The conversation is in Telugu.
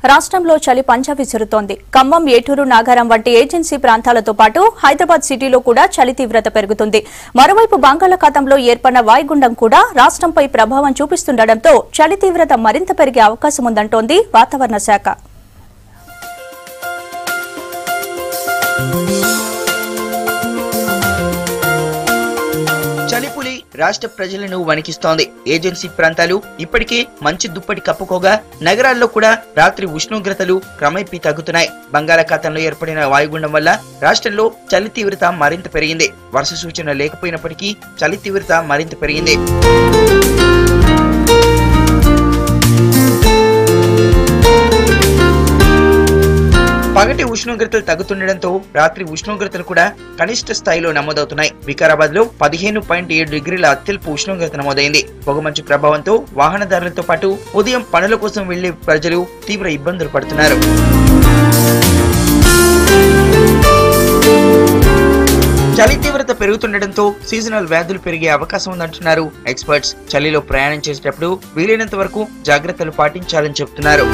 రాష్ట్రంలో చలి పంచ విసురుతోంది. ఖమ్మం, ఏటూరు, నాగారం వంటి ఏజెన్సీ ప్రాంతాలతో పాటు హైదరాబాద్ సిటీలో కూడా చలి తీవ్రత పెరుగుతుంది. మరోవైపు బంగాళాఖాతంలో ఏర్పడిన వాయుగుండం కూడా రాష్ట్రంపై ప్రభావం చూపిస్తుండటంతో చలి తీవ్రత మరింత పెరిగే అవకాశం ఉందంటోంది వాతావరణ శాఖ. చలిపులి రాష్ట్ర ప్రజలను వణికిస్తోంది. ఏజెన్సీ ప్రాంతాలు ఇప్పటికే మంచి దుప్పటి కప్పుకోగా నగరాల్లో కూడా రాత్రి ఉష్ణోగ్రతలు క్రమేపీ తగ్గుతున్నాయి. బంగాళాఖాతంలో ఏర్పడిన వాయుగుండం వల్ల రాష్ట్రంలో చలి తీవ్రత మరింత పెరిగింది. వర్ష సూచన లేకపోయినప్పటికీ చలి తీవ్రత మరింత పెరిగింది. పగటి ఉష్ణోగ్రతలు తగ్గుతుండటంతో రాత్రి ఉష్ణోగ్రతలు కూడా కనిష్ట స్థాయిలో నమోదవుతున్నాయి. వికారాబాద్ లో 15.7 డిగ్రీల అత్యల్ప ఉష్ణోగ్రత నమోదైంది. పొగమంచు ప్రభావంతో వాహనదారులతో పాటు ఉదయం పనుల కోసం వెళ్లే ప్రజలు తీవ్ర ఇబ్బందులు పడుతున్నారు. చలి తీవ్రత పెరుగుతుండటంతో సీజనల్ వ్యాధులు పెరిగే అవకాశం ఉందంటున్నారు ఎక్స్పర్ట్స్. చలిలో ప్రయాణం చేసేటప్పుడు వీలైనంత వరకు జాగ్రత్తలు పాటించాలని చెబుతున్నారు.